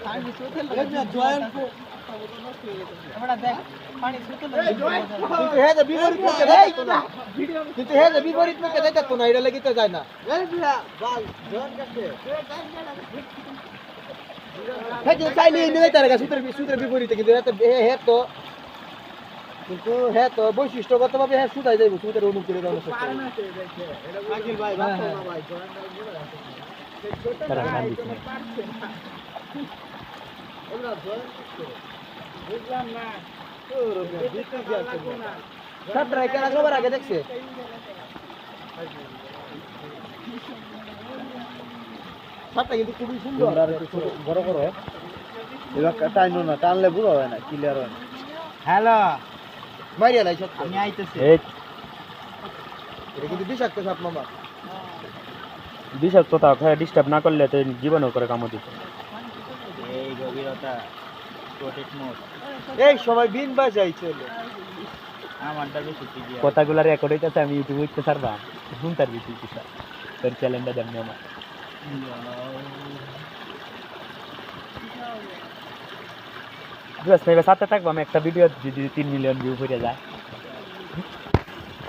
পানি সুতে লাগে জয়েন আমরা দেখ পানি সুতে লাগে কিন্তু হে যে বিপরীত মুখে যাইতো না কিন্তু হে যে বিপরীত মুখে যাইতো না এটা লাগিতে যায় না এই বিয়া ভাই জয়েন কাছে হে যে চাইলে নিয়ে তার কাছে সুতের বিপরীতে কিন্তু হে তো কিন্তু হ্যাঁ তো বৈশিষ্ট্যগতভাবে হ্যাঁ সুতাই যাইব সুতের অনুকূলে যাওয়ার চেষ্টা করব আকিল ভাই ভাই জয়েন তারা খান দিছে ওরা জয়েন করতে বুঝলাম না ও রবে দিতে যাচ্ছে না সব ট্রাইকার আগবার আগে দেখছে সবটা কিন্তু খুবই সুন্দর আর বড় বড় এবার টাইনো না টানলে বুড়ো হয় না ক্লিয়ার হয় না হ্যালো মারিয়া নাই সব আমি আইতেছি এটা কিন্তু বিষাক্ত সাপ মামা বিষাক্ততা খায় ডিস্টার্ব না করলে তো জীবনও করে কামড় দিতে এই গভীরতা প্রোটেক্ট মোড এই সময় বিন বাজাই চলে আমারটা বেশি দিয়া কথাগুলো রেকর্ড হইতাছে আমি ইউটিউবে উঠতে পারবা শুনতার বেশি কিছু তোর চ্যানেলটা দেন না বুঝছ না সাথে থাকবো আমি একটা ভিডিও যদি 3 মিলিয়ন ভিউ হয়ে যায়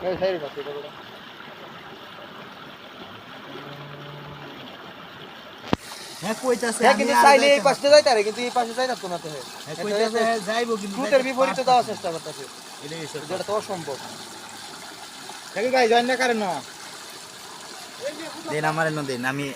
এই সাইরে পাশে এটা হ্যাঁ কইতাছে হ্যাঁ কিন্তু চাইলে এই পাশে যাইতা রে কিন্তু এই পাশে যাইতা তো না তো হ্যাঁ কইতাছে যাইবো কিন্তু সুতের বিপরীতে যাওয়ার চেষ্টা করতেছে এটা তো অসম্ভব দেখি ভাই জয়েন না করেন না দেন আমারে না দেন আমি